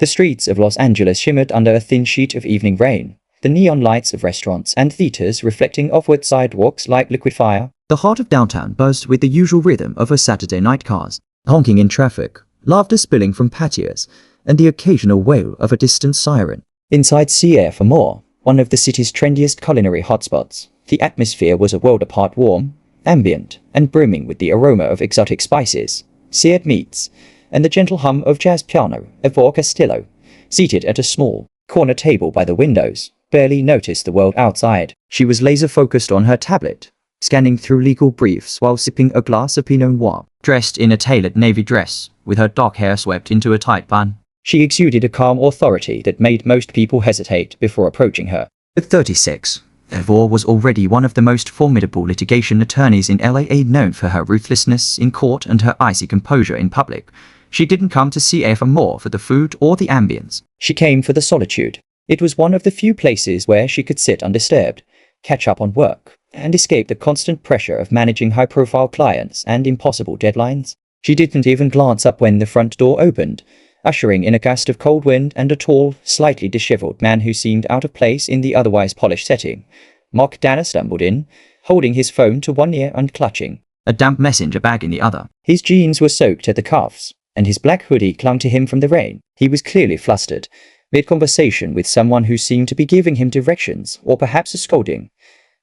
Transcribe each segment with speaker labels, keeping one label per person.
Speaker 1: The streets of Los Angeles shimmered under a thin sheet of evening rain, the neon lights of restaurants and theaters reflecting off-wet sidewalks like liquid fire.
Speaker 2: The heart of downtown buzzed with the usual rhythm of a Saturday night cars, honking in traffic, laughter spilling from patios, and the occasional wail of a distant siren.
Speaker 1: Inside CNR-STORIES, one of the city's trendiest culinary hotspots, the atmosphere was a world apart, warm, ambient, and brimming with the aroma of exotic spices, seared meats, and the gentle hum of jazz piano. Ivor Castillo, seated at a small, corner table by the windows, barely noticed the world outside. She was laser-focused on her tablet, scanning through legal briefs while sipping a glass of Pinot Noir. Dressed in a tailored navy dress, with her dark hair swept into a tight bun, she exuded a calm authority that made most people hesitate before approaching her.
Speaker 2: At 36, Ivor was already one of the most formidable litigation attorneys in LA, known for her ruthlessness in court and her icy composure in public. She didn't come to CNR for the food or the ambience.
Speaker 1: She came for the solitude. It was one of the few places where she could sit undisturbed, catch up on work, and escape the constant pressure of managing high-profile clients and impossible deadlines. She didn't even glance up when the front door opened, ushering in a gust of cold wind and a tall, slightly disheveled man who seemed out of place in the otherwise polished setting. Mark Danner stumbled in, holding his phone to one ear and clutching
Speaker 2: a damp messenger bag in the other.
Speaker 1: His jeans were soaked at the cuffs, and his black hoodie clung to him from the rain. He was clearly flustered, mid-conversation with someone who seemed to be giving him directions, or perhaps a scolding.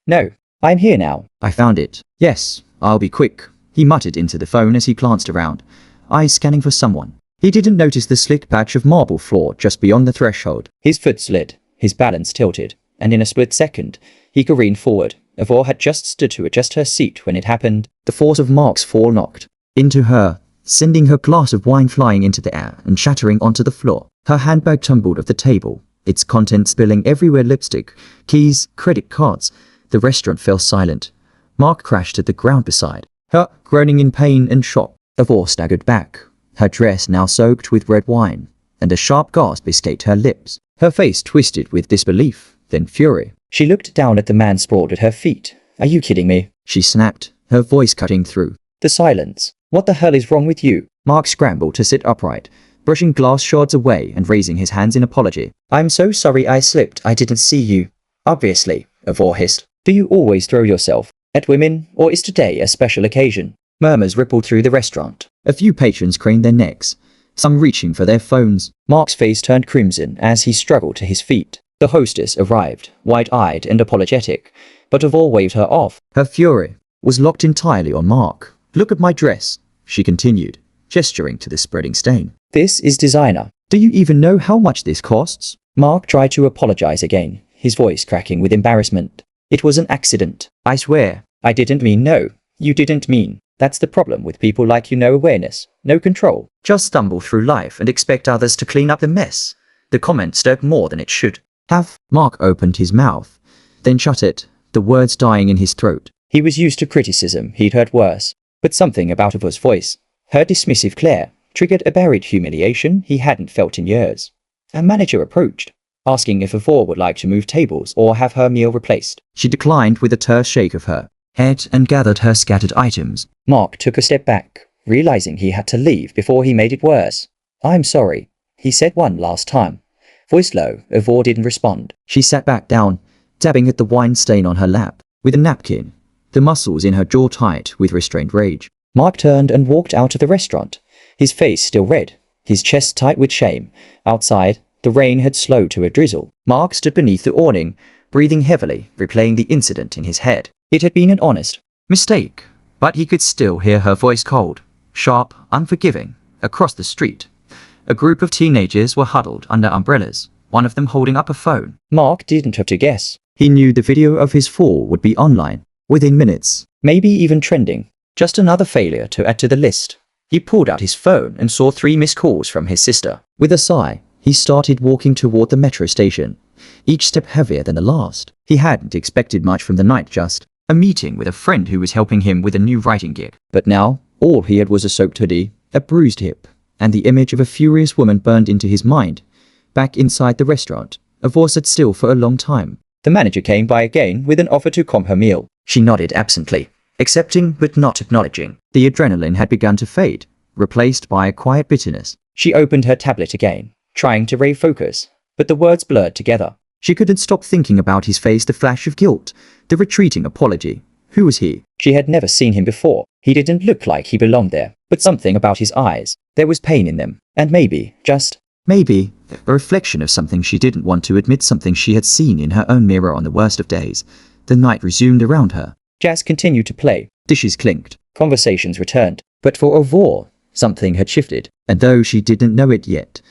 Speaker 1: "No, I'm here now."
Speaker 2: "I found it. Yes, I'll be quick," he muttered into the phone as he glanced around, eyes scanning for someone. He didn't notice the slick patch of marble floor just beyond the threshold.
Speaker 1: His foot slid, his balance tilted, and in a split second, he careened forward. Ivor had just stood to adjust her seat when it happened.
Speaker 2: The force of Mark's fall knocked into her, sending her glass of wine flying into the air and shattering onto the floor. Her handbag tumbled off the table, its contents spilling everywhere: lipstick, keys, credit cards. The restaurant fell silent. Mark crashed at the ground beside her, groaning in pain and shock. Ivor staggered back, her dress now soaked with red wine, and a sharp gasp escaped her lips. Her face twisted with disbelief, then fury.
Speaker 1: She looked down at the man sprawled at her feet. "Are you kidding me?"
Speaker 2: she snapped, her voice cutting through
Speaker 1: the silence. "What the hell is wrong with you?"
Speaker 2: Mark scrambled to sit upright, brushing glass shards away and raising his hands in apology.
Speaker 1: "I'm so sorry, I slipped. I didn't see you." "Obviously," Ivor hissed. "Do you always throw yourself at women, or is today a special occasion?" Murmurs rippled through the restaurant.
Speaker 2: A few patrons craned their necks, some reaching for their phones.
Speaker 1: Mark's face turned crimson as he struggled to his feet. The hostess arrived, wide-eyed and apologetic, but Ivor waved her off.
Speaker 2: Her fury was locked entirely on Mark. "Look at my dress," she continued, gesturing to the spreading stain.
Speaker 1: "This is designer.
Speaker 2: Do you even know how much this costs?"
Speaker 1: Mark tried to apologize again, his voice cracking with embarrassment. "It was an accident.
Speaker 2: "I swear."
Speaker 1: "I didn't mean." "No, you didn't mean. That's the problem with people like you. No awareness, no control.
Speaker 2: Just stumble through life and expect others to clean up the mess." The comment stirred more than it should have. Mark opened his mouth, then shut it, the words dying in his throat.
Speaker 1: He was used to criticism. He'd heard worse. But something about Ivor's voice, her dismissive glare, triggered a buried humiliation he hadn't felt in years. A manager approached, asking if Ivor would like to move tables or have her meal replaced.
Speaker 2: She declined with a terse shake of her head and gathered her scattered items.
Speaker 1: Mark took a step back, realizing he had to leave before he made it worse. "I'm sorry," he said one last time. Voice low, Ivor didn't respond.
Speaker 2: She sat back down, dabbing at the wine stain on her lap with a napkin, the muscles in her jaw tight with restrained rage.
Speaker 1: Mark turned and walked out of the restaurant, his face still red, his chest tight with shame. Outside, the rain had slowed to a drizzle. Mark stood beneath the awning, breathing heavily, replaying the incident in his head. It had been an honest
Speaker 2: mistake, but he could still hear her voice, cold, sharp, unforgiving. Across the street, a group of teenagers were huddled under umbrellas, one of them holding up a phone.
Speaker 1: Mark didn't have to guess.
Speaker 2: He knew the video of his fall would be online within minutes,
Speaker 1: maybe even trending. Just another failure to add to the list. He pulled out his phone and saw 3 missed calls from his sister. With a sigh, he started walking toward the metro station, each step heavier than the last.
Speaker 2: He hadn't expected much from the night, just a meeting with a friend who was helping him with a new writing gig.
Speaker 1: But now, all he had was a soaked hoodie, a bruised hip, and the image of a furious woman burned into his mind. Back inside the restaurant, Ivor sat still for a long time. The manager came by again with an offer to comp her meal.
Speaker 2: She nodded absently, accepting but not acknowledging. The adrenaline had begun to fade, replaced by a quiet bitterness.
Speaker 1: She opened her tablet again, trying to refocus, but the words blurred together.
Speaker 2: She couldn't stop thinking about his face, the flash of guilt, the retreating apology. Who was he?
Speaker 1: She had never seen him before. He didn't look like he belonged there, but something about his eyes. There was pain in them, and maybe, just
Speaker 2: maybe, a reflection of something she didn't want to admit, something she had seen in her own mirror on the worst of days. The night resumed around her.
Speaker 1: jazz continued to play.
Speaker 2: Dishes clinked.
Speaker 1: Conversations returned. But for Avor, something had shifted.
Speaker 2: And though she didn't know it yet,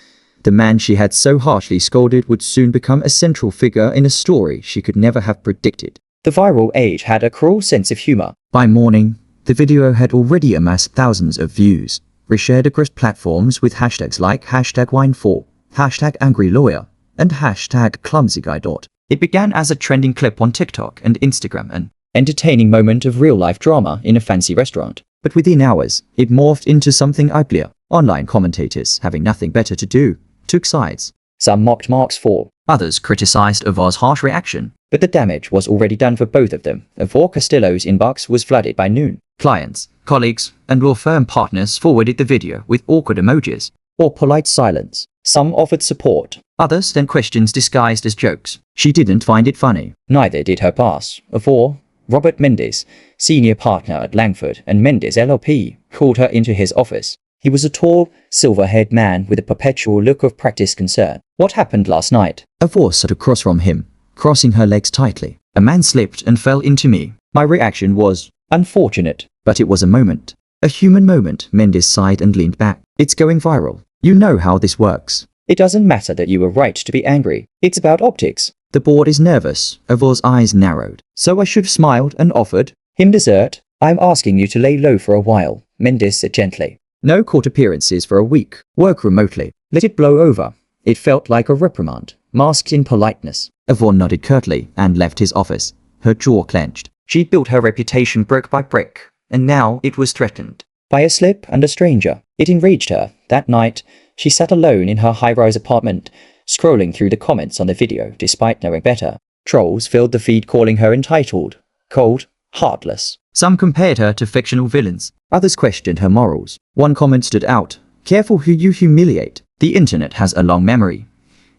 Speaker 2: the man she had so harshly scolded would soon become a central figure in a story she could never have predicted.
Speaker 1: The viral age had a cruel sense of humor.
Speaker 2: By morning, the video had already amassed thousands of views, reshared across platforms with hashtags like #wine4, #angrylawyer, and #clumsyguy. It began as a trending clip on TikTok and Instagram, an
Speaker 1: entertaining moment of real-life drama in a fancy restaurant.
Speaker 2: but within hours, it morphed into something uglier. Online commentators, having nothing better to do, took sides.
Speaker 1: Some mocked Mark's fall,
Speaker 2: Others criticized Avor's harsh reaction.
Speaker 1: but the damage was already done for both of them. Avor Castillo's inbox was flooded by noon.
Speaker 2: Clients, colleagues, and law firm partners forwarded the video with awkward emojis.
Speaker 1: Or polite silence. Some offered support.
Speaker 2: Others sent questions disguised as jokes. She didn't find it funny.
Speaker 1: Neither did her boss. Avor, Robert Mendes, senior partner at Langford and Mendes LLP, called her into his office. He was a tall, silver-haired man with a perpetual look of practiced concern. What happened last night?
Speaker 2: Avor sat across from him, crossing her legs tightly. A man slipped and fell into me.
Speaker 1: My reaction was unfortunate.
Speaker 2: But it was a moment. A human moment. Mendes sighed and leaned back. It's going viral. You know how this works.
Speaker 1: It doesn't matter that you were right to be angry. It's about optics.
Speaker 2: The board is nervous. Avor's eyes narrowed.
Speaker 1: So I should have smiled and offered him dessert. I'm asking you to lay low for a while, Mendes said gently.
Speaker 2: No court appearances for a week. Work remotely.
Speaker 1: Let it blow over. It felt like a reprimand, masked in politeness.
Speaker 2: Avor nodded curtly and left his office. Her jaw clenched. She'd built her reputation brick by brick, and now it was threatened.
Speaker 1: By a slip and a stranger. It enraged her. That night, she sat alone in her high-rise apartment, scrolling through the comments on the video despite knowing better. Trolls filled the feed calling her entitled, cold, heartless.
Speaker 2: Some compared her to fictional villains. Others questioned her morals. One comment stood out. Careful who you humiliate. The internet has a long memory.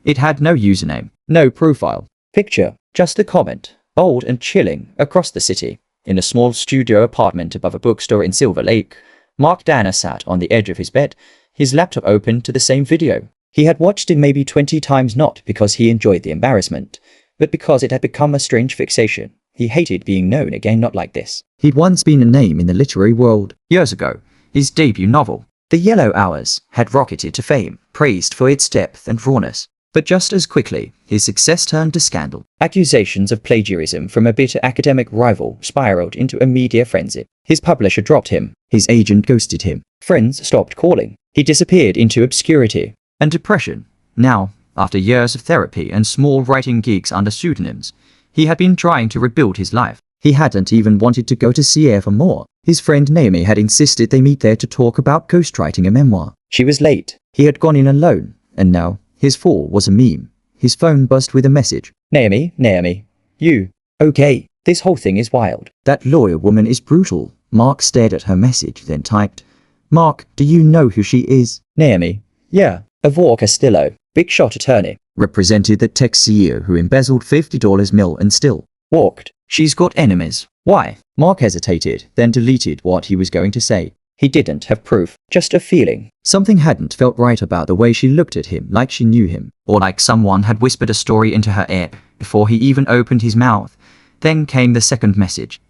Speaker 2: It had no username, no profile.
Speaker 1: Picture, just a comment, bold and chilling, across the city. In a small studio apartment above a bookstore in Silver Lake, Mark Danner sat on the edge of his bed, his laptop open to the same video. He had watched it maybe 20 times, not because he enjoyed the embarrassment, but because it had become a strange fixation. He hated being known again, not like this.
Speaker 2: He'd once been a name in the literary world. Years ago, his debut novel, The Yellow Hours, had rocketed to fame, praised for its depth and rawness. But just as quickly, his success turned to scandal.
Speaker 1: Accusations of plagiarism from a bitter academic rival spiraled into a media frenzy. His publisher dropped him.
Speaker 2: His agent ghosted him.
Speaker 1: Friends stopped calling. He disappeared into obscurity.
Speaker 2: And depression. Now, after years of therapy and small writing gigs under pseudonyms, he had been trying to rebuild his life. He hadn't even wanted to go to CNR-STORIES. His friend Naomi had insisted they meet there to talk about ghostwriting a memoir.
Speaker 1: She was late.
Speaker 2: He had gone in alone, and now his fall was a meme. His phone buzzed with a message.
Speaker 1: Naomi, you. Okay, this whole thing is wild.
Speaker 2: That lawyer woman is brutal. Mark stared at her message, then typed, Mark, do you know who she is?
Speaker 1: Naomi. Yeah. Avor Castillo, big shot attorney.
Speaker 2: Represented the tech CEO who embezzled $50 mil and still
Speaker 1: walked.
Speaker 2: She's got enemies. Why? Mark hesitated, then deleted what he was going to say.
Speaker 1: He didn't have proof, just a feeling.
Speaker 2: Something hadn't felt right about the way she looked at him, like she knew him, or like someone had whispered a story into her ear before he even opened his mouth. Then came the second message.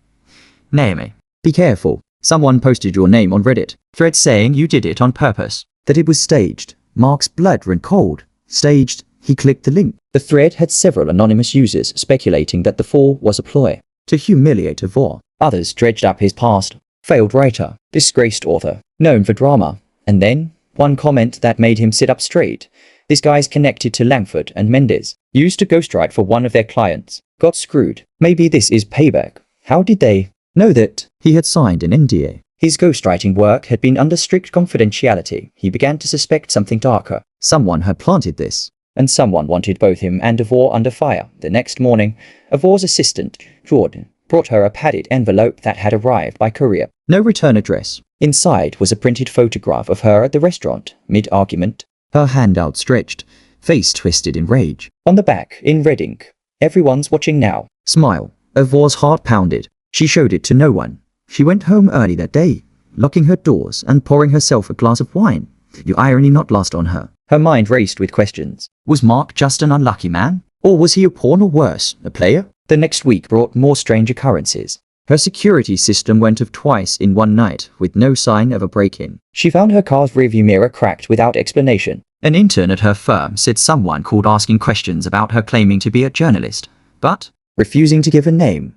Speaker 2: Naomi, be careful. Someone posted your name on Reddit, thread saying you did it on purpose, that it was staged. Mark's blood ran cold. Staged. He clicked the link.
Speaker 1: The thread had several anonymous users speculating that the fall was a ploy
Speaker 2: to humiliate Avor.
Speaker 1: Others dredged up his past. Failed writer, disgraced author, known for drama. And then, one comment that made him sit up straight. This guy's connected to Langford and Mendes, used to ghostwrite for one of their clients, got screwed. Maybe this is payback. How did they know that?
Speaker 2: He had signed an NDA.
Speaker 1: His ghostwriting work had been under strict confidentiality. He began to suspect something darker.
Speaker 2: Someone had planted this.
Speaker 1: And someone wanted both him and Avor under fire. The next morning, Avor's assistant, Jordan, brought her a padded envelope that had arrived by courier.
Speaker 2: No return address.
Speaker 1: Inside was a printed photograph of her at the restaurant. Mid-argument,
Speaker 2: her hand outstretched, face twisted in rage.
Speaker 1: On the back, in red ink. Everyone's watching now.
Speaker 2: Smile. Yvor's heart pounded. She showed it to no one. She went home early that day, locking her doors and pouring herself a glass of wine. The irony not lost on her.
Speaker 1: Her mind raced with questions.
Speaker 2: Was Mark just an unlucky man? Or was he a pawn, or worse, a player?
Speaker 1: The next week brought more strange occurrences.
Speaker 2: Her security system went off twice in one night, with no sign of a break-in.
Speaker 1: She found her car's rearview mirror cracked without explanation.
Speaker 2: An intern at her firm said someone called asking questions about her claiming to be a journalist, but
Speaker 1: refusing to give a name.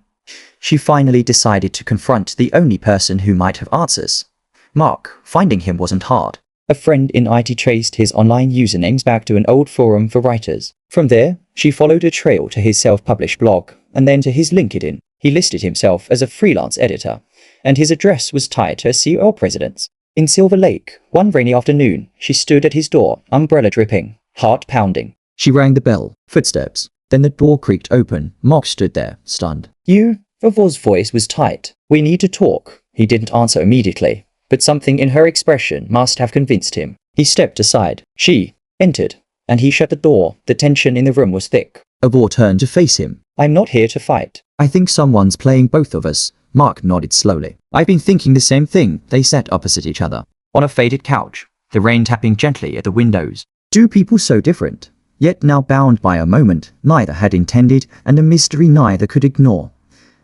Speaker 1: She finally decided to confront the only person who might have answers. Mark. Finding him wasn't hard. A friend in IT traced his online usernames back to an old forum for writers. From there, she followed a trail to his self-published blog, and then to his LinkedIn. He listed himself as a freelance editor, and his address was tied to a COL president's. In Silver Lake, one rainy afternoon, she stood at his door, umbrella dripping, heart pounding.
Speaker 2: She rang the bell. Footsteps. Then the door creaked open. Mark stood there, stunned.
Speaker 1: You? Yvor's voice was tight. We need to talk. He didn't answer immediately, but something in her expression must have convinced him. He stepped aside. She entered, and he shut the door. The tension in the room was thick.
Speaker 2: Ivor turned to face him.
Speaker 1: I'm not here to fight.
Speaker 2: I think someone's playing both of us. Mark nodded slowly. I've been thinking the same thing. They sat opposite each other.
Speaker 1: On a faded couch, the rain tapping gently at the windows.
Speaker 2: Two people so different, yet now bound by a moment neither had intended and a mystery neither could ignore.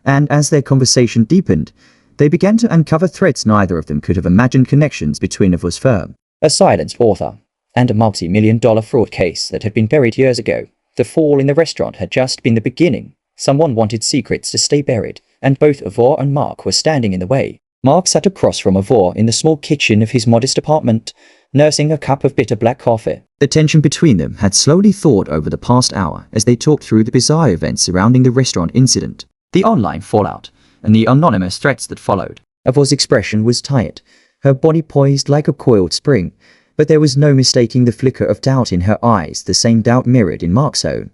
Speaker 2: And as their conversation deepened, they began to uncover threads neither of them could have imagined connections between Ivor's firm.
Speaker 1: A silenced author, and a multi-million-dollar fraud case that had been buried years ago. The fall in the restaurant had just been the beginning. Someone wanted secrets to stay buried, and both Ivor and Mark were standing in the way. Mark sat across from Ivor in the small kitchen of his modest apartment, nursing a cup of bitter black coffee.
Speaker 2: The tension between them had slowly thawed over the past hour as they talked through the bizarre events surrounding the restaurant incident, the online fallout, and the anonymous threats that followed.
Speaker 1: Ivor's expression was tight, her body poised like a coiled spring, but there was no mistaking the flicker of doubt in her eyes, the same doubt mirrored in Mark's own.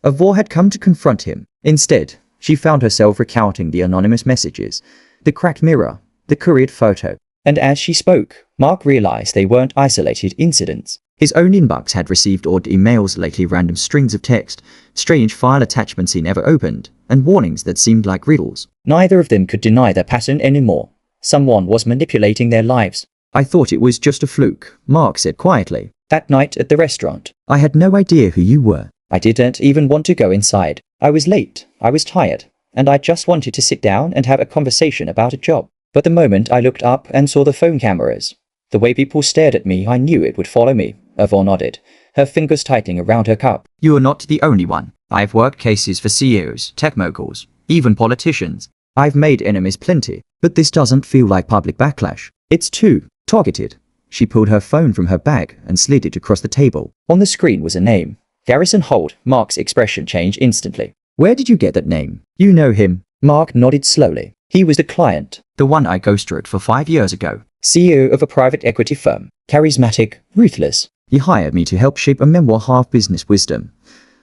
Speaker 1: Ivor had come to confront him. Instead, she found herself recounting the anonymous messages, the cracked mirror, the couriered photo. And as she spoke, Mark realized they weren't isolated incidents.
Speaker 2: His own inbox had received odd emails lately, random strings of text, strange file attachments he never opened, and warnings that seemed like riddles.
Speaker 1: Neither of them could deny their pattern anymore. Someone was manipulating their lives.
Speaker 2: I thought it was just a fluke, Mark said quietly.
Speaker 1: That night at the restaurant,
Speaker 2: I had no idea who you were.
Speaker 1: I didn't even want to go inside. I was late, I was tired, and I just wanted to sit down and have a conversation about a job. But the moment I looked up and saw the phone cameras, the way people stared at me, I knew it would follow me. Ivor nodded, her fingers tightening around her cup.
Speaker 2: You are not the only one. I've worked cases for CEOs, tech moguls, even politicians. I've made enemies plenty, but this doesn't feel like public backlash. It's too targeted. She pulled her phone from her bag and slid it across the table.
Speaker 1: On the screen was a name. Garrison Holt. Mark's expression changed instantly.
Speaker 2: Where did you get that name? You know him.
Speaker 1: Mark nodded slowly. He was the client.
Speaker 2: The one I ghostwrote for 5 years ago.
Speaker 1: CEO of a private equity firm. Charismatic, ruthless.
Speaker 2: He hired me to help shape a memoir, half business wisdom,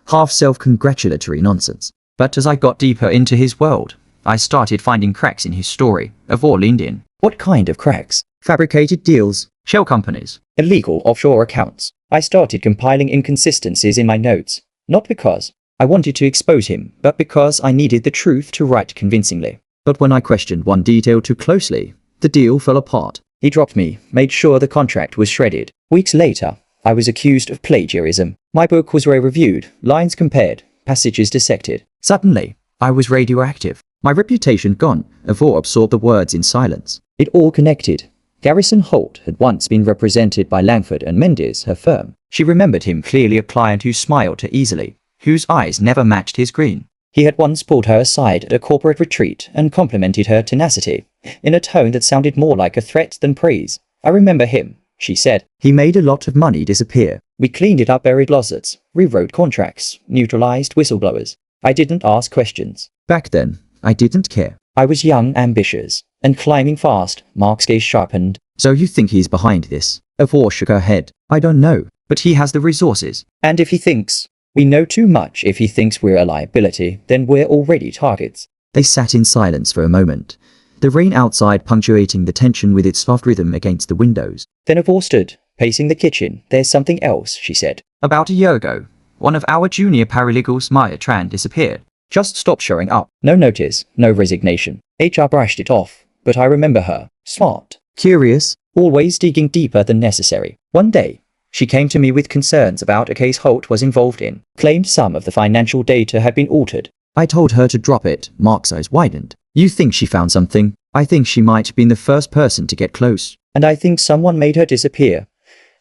Speaker 2: half self-congratulatory nonsense. But as I got deeper into his world, I started finding cracks in his story. Ivor leaned in.
Speaker 1: What kind of cracks?
Speaker 2: Fabricated deals, shell companies,
Speaker 1: illegal offshore accounts. I started compiling inconsistencies in my notes, not because I wanted to expose him, but because I needed the truth to write convincingly.
Speaker 2: But when I questioned one detail too closely, the deal fell apart.
Speaker 1: He dropped me, made sure the contract was shredded. Weeks later, I was accused of plagiarism. My book was reviewed, lines compared, passages dissected.
Speaker 2: Suddenly, I was radioactive. My reputation gone. Ivor absorbed the words in silence.
Speaker 1: It all connected. Garrison Holt had once been represented by Langford and Mendes, her firm. She remembered him clearly, a client who smiled too easily, whose eyes never matched his green. He had once pulled her aside at a corporate retreat and complimented her tenacity, in a tone that sounded more like a threat than praise. I remember him, she said.
Speaker 2: He made a lot of money disappear.
Speaker 1: We cleaned it up, buried lawsuits, rewrote contracts, neutralized whistleblowers. I didn't ask questions.
Speaker 2: Back then, I didn't care.
Speaker 1: I was young, ambitious, and climbing fast. Mark's gaze sharpened.
Speaker 2: So you think he's behind this? Ivor shook her head. I don't know, but he has the resources.
Speaker 1: And if he thinks we know too much, if he thinks we're a liability, then we're already targets.
Speaker 2: They sat in silence for a moment, the rain outside punctuating the tension with its soft rhythm against the windows.
Speaker 1: Then Ivor stood, pacing the kitchen. There's something else, she said.
Speaker 2: About a year ago, one of our junior paralegals, Maya Tran, disappeared.
Speaker 1: Just stopped showing up. No notice, no resignation. HR brushed it off, but I remember her. Smart.
Speaker 2: Curious.
Speaker 1: Always digging deeper than necessary. One day, she came to me with concerns about a case Holt was involved in. Claimed some of the financial data had been altered.
Speaker 2: I told her to drop it. Mark's eyes widened. You think she found something? I think she might have been the first person to get close.
Speaker 1: And I think someone made her disappear.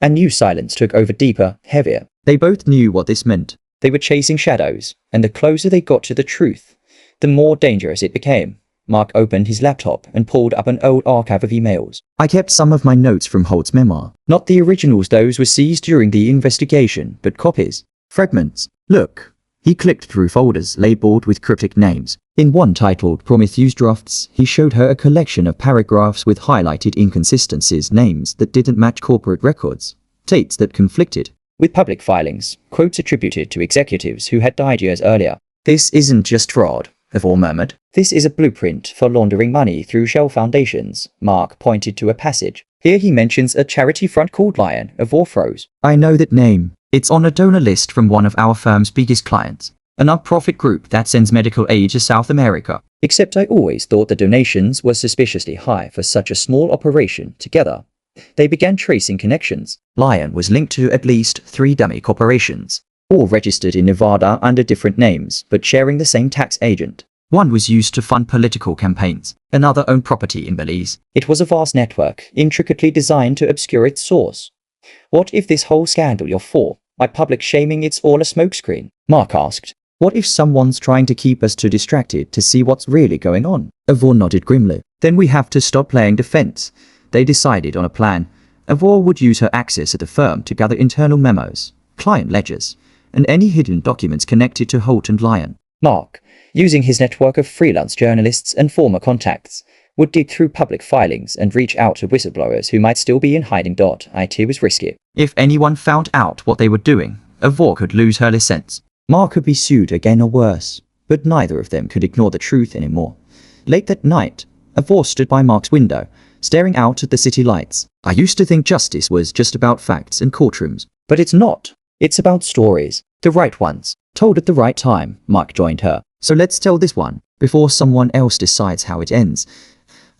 Speaker 1: A new silence took over, deeper, heavier.
Speaker 2: They both knew what this meant.
Speaker 1: They were chasing shadows, and the closer they got to the truth, the more dangerous it became. Mark opened his laptop and pulled up an old archive of emails.
Speaker 2: I kept some of my notes from Holt's memoir.
Speaker 1: Not the originals, those were seized during the investigation, but copies.
Speaker 2: Fragments. Look. He clicked through folders labeled with cryptic names. In one titled Prometheus Drafts, he showed her a collection of paragraphs with highlighted inconsistencies, names that didn't match corporate records, dates that conflicted
Speaker 1: with public filings, quotes attributed to executives who had died years earlier.
Speaker 2: This isn't just fraud, Ivor murmured.
Speaker 1: This is a blueprint for laundering money through shell foundations. Mark pointed to a passage. Here he mentions a charity front called Lion, Ivor froze.
Speaker 2: I know that name. It's on a donor list from one of our firm's biggest clients, a non-profit group that sends medical aid to South America.
Speaker 1: Except I always thought the donations were suspiciously high for such a small operation. Together, they began tracing connections.
Speaker 2: Lion was linked to at least 3 dummy corporations, all registered in Nevada under different names, but sharing the same tax agent. One was used to fund political campaigns, another owned property in Belize.
Speaker 1: It was a vast network, intricately designed to obscure its source. What if this whole scandal you're for, by public shaming, it's all a smokescreen? Mark asked.
Speaker 2: What if someone's trying to keep us too distracted to see what's really going on? Ivor nodded grimly. Then we have to stop playing defense. They decided on a plan. Ivor would use her access at the firm to gather internal memos, client ledgers, and any hidden documents connected to Holt and Lion.
Speaker 1: Mark, using his network of freelance journalists and former contacts, would dig through public filings and reach out to whistleblowers who might still be in hiding. It was risky.
Speaker 2: If anyone found out what they were doing, Ivor could lose her license. Mark could be sued again or worse, but neither of them could ignore the truth anymore. Late that night, Ivor stood by Mark's window, staring out at the city lights. I used to think justice was just about facts and courtrooms.
Speaker 1: But it's not. It's about stories. The right ones. Told at the right time. Mark joined her.
Speaker 2: So let's tell this one, before someone else decides how it ends.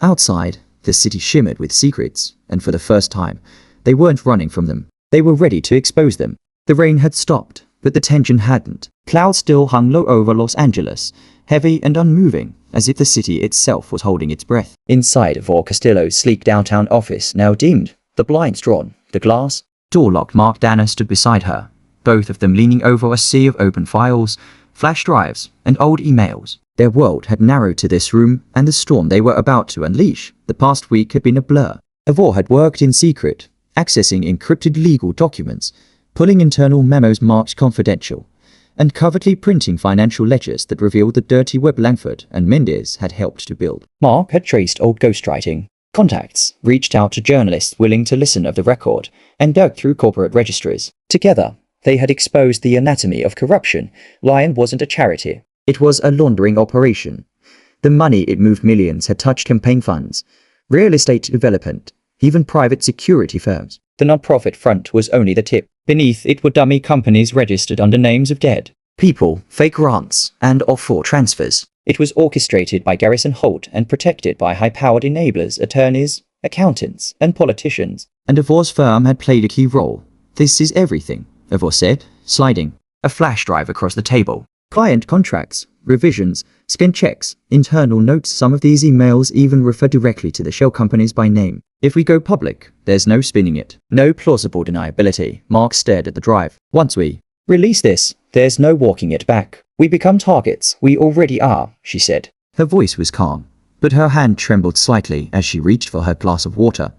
Speaker 2: Outside, the city shimmered with secrets, and for the first time, they weren't running from them. They were ready to expose them. The rain had stopped, but the tension hadn't. Clouds still hung low over Los Angeles, heavy and unmoving, as if the city itself was holding its breath.
Speaker 1: Inside Ivor Castillo's sleek downtown office, now dimmed, the blinds drawn, the glass
Speaker 2: door locked, Mark Danner stood beside her, both of them leaning over a sea of open files, flash drives, and old emails. Their world had narrowed to this room, and the storm they were about to unleash, the past week, had been a blur. Ivor had worked in secret, accessing encrypted legal documents, pulling internal memos marked confidential, and covertly printing financial ledgers that revealed the dirty web Langford and Mendez had helped to build.
Speaker 1: Mark had traced old ghostwriting contacts, reached out to journalists willing to listen of the record, and dug through corporate registries. Together, they had exposed the anatomy of corruption. Lion wasn't a charity.
Speaker 2: It was a laundering operation. The money it moved millions had touched campaign funds, real estate development, even private security firms.
Speaker 1: The non-profit front was only the tip. Beneath it were dummy companies registered under names of dead
Speaker 2: people, fake grants, and offshore transfers.
Speaker 1: It was orchestrated by Garrison Holt and protected by high-powered enablers, attorneys, accountants, and politicians.
Speaker 2: And Ivor's firm had played a key role. This is everything, Ivor said, sliding a flash drive across the table. Client contracts, revisions, spin checks, internal notes. Some of these emails even refer directly to the shell companies by name. If we go public, there's no spinning it. No plausible deniability. Mark stared at the drive. Once we
Speaker 1: release this, there's no walking it back. We become targets. We already are, she said.
Speaker 2: Her voice was calm, but her hand trembled slightly as she reached for her glass of water.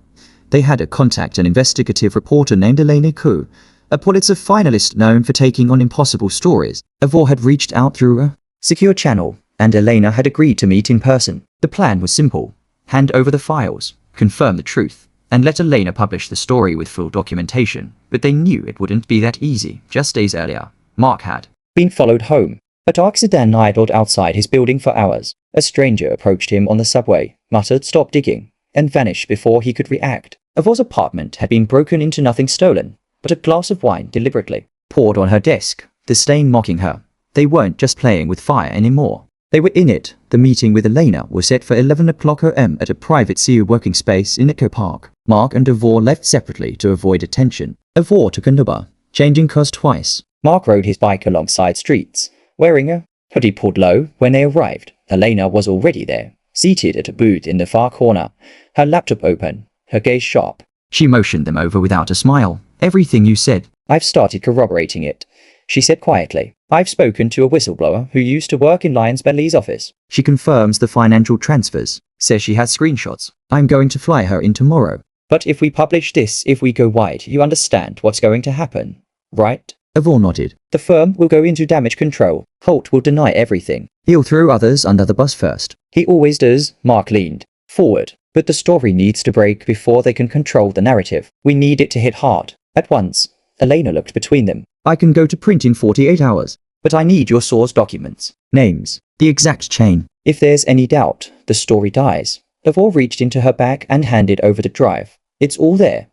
Speaker 2: They had a contact, an investigative reporter named Elena Koo, a Pulitzer finalist known for taking on impossible stories. Ivor had reached out through a secure channel, and Elena had agreed to meet in person. The plan was simple. Hand over the files, confirm the truth, and let Elena publish the story with full documentation. But they knew it wouldn't be that easy. Just days earlier, Mark had
Speaker 1: been followed home. A dark sedan idled outside his building for hours. A stranger approached him on the subway, muttered, "Stop digging," and vanished before he could react. Evor's apartment had been broken into, nothing stolen, but a glass of wine deliberately poured on her desk, the stain mocking her. They weren't just playing with fire anymore. They were in it. The meeting with Elena was set for 11 o'clock am at a private CEO working space in Echo Park. Mark and Ivor left separately to avoid attention. Ivor took an Uber, changing cars twice. Mark rode his bike along side streets, wearing a hoodie pulled low. When they arrived, Elena was already there, seated at a booth in the far corner, her laptop open, her gaze sharp.
Speaker 2: She motioned them over without a smile. Everything you said.
Speaker 1: I've started corroborating it, she said quietly. I've spoken to a whistleblower who used to work in Lyons Bentley's office.
Speaker 2: She confirms the financial transfers. Says she has screenshots. I'm going to fly her in tomorrow.
Speaker 1: But if we publish this, if we go wide, you understand what's going to happen, right?
Speaker 2: Ivor nodded.
Speaker 1: The firm will go into damage control. Holt will deny everything.
Speaker 2: He'll throw others under the bus first.
Speaker 1: He always does. Mark leaned forward. But the story needs to break before they can control the narrative. We need it to hit hard. At once. Elena looked between them.
Speaker 2: I can go to print in 48 hours.
Speaker 1: But I need your source documents. Names.
Speaker 2: The exact chain.
Speaker 1: If there's any doubt, the story dies. Ivor reached into her bag and handed over the drive. It's all there.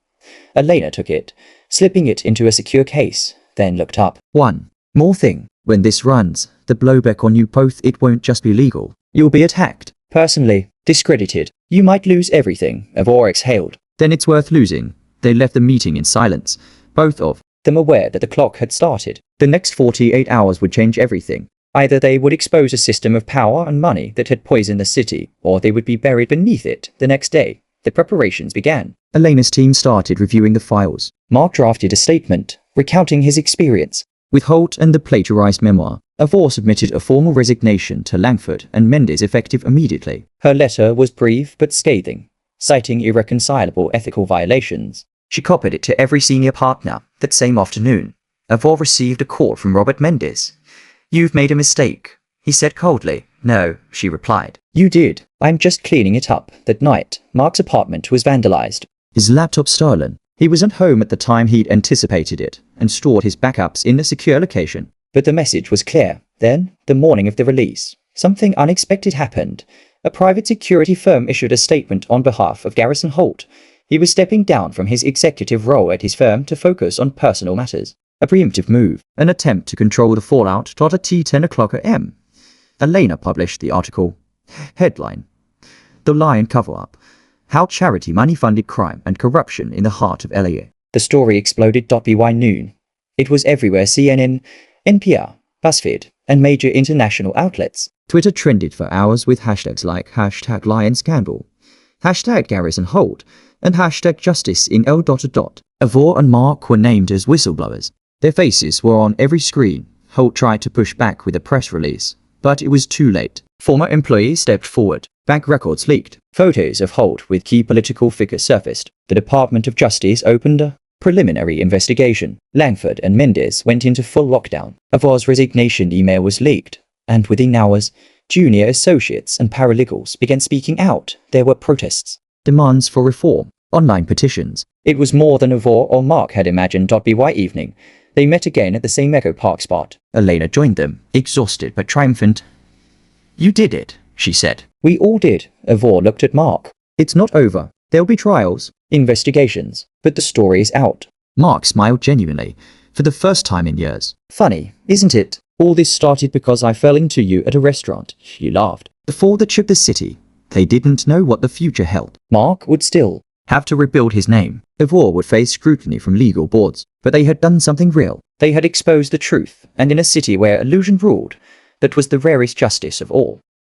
Speaker 1: Elena took it, slipping it into a secure case, then looked up.
Speaker 2: One more thing. When this runs, the blowback on you both, it won't just be legal. You'll be attacked.
Speaker 1: Personally, discredited. You might lose everything, Ivor exhaled.
Speaker 2: Then it's worth losing. They left the meeting in silence, both of
Speaker 1: them aware that the clock had started. The next 48 hours would change everything. Either they would expose a system of power and money that had poisoned the city, or they would be buried beneath it. The next day, the preparations began.
Speaker 2: Elena's team started reviewing the files.
Speaker 1: Mark drafted a statement, recounting his experience
Speaker 2: with Holt and the plagiarized memoir. Ivor submitted a formal resignation to Langford and Mendes effective immediately.
Speaker 1: Her letter was brief but scathing, citing irreconcilable ethical violations. She copied it to every senior partner. That same afternoon, Ivor received a call from Robert Mendes. You've made a mistake, he said coldly. No, she replied. You did. I'm just cleaning it up. That night, Mark's apartment was vandalized.
Speaker 2: His laptop stolen. He wasn't home at the time he'd anticipated it, and stored his backups in a secure location.
Speaker 1: But the message was clear. Then, the morning of the release, something unexpected happened. A private security firm issued a statement on behalf of Garrison Holt. He was stepping down from his executive role at his firm to focus on personal matters. A preemptive move, an attempt to control the fallout. At 10 o'clock am. Elena published the article. Headline: The Lion Cover-Up. How charity money funded crime and corruption in the heart of LA. The story exploded. By noon. It was everywhere. CNN, NPR, BuzzFeed, and major international outlets.
Speaker 2: Twitter trended for hours with hashtags like #LionScandal, #GarrisonHolt, and #Justice in L. Ivor and Mark were named as whistleblowers. Their faces were on every screen. Holt tried to push back with a press release, but it was too late.
Speaker 1: Former employees stepped forward. Bank records leaked. Photos of Holt with key political figures surfaced. The Department of Justice opened a preliminary investigation. Langford and Mendes went into full lockdown. Ivor's resignation email was leaked, and within hours, junior associates and paralegals began speaking out. There were protests,
Speaker 2: demands for reform, online petitions.
Speaker 1: It was more than Ivor or Mark had imagined. By evening, they met again at the same Echo Park spot. Elena joined them, exhausted but triumphant. You did it, she said. We all did. Ivor looked at Mark.
Speaker 2: It's not over. There'll be trials,
Speaker 1: investigations, but the story is out.
Speaker 2: Mark smiled genuinely, for the first time in years.
Speaker 1: Funny, isn't it? All this started because I fell into you at a restaurant. She laughed.
Speaker 2: The fall that shook the city. They didn't know what the future held.
Speaker 1: Mark would still
Speaker 2: have to rebuild his name. Ivor would face scrutiny from legal boards, but they had done something real.
Speaker 1: They had exposed the truth, and in a city where illusion ruled, that was the rarest justice of all.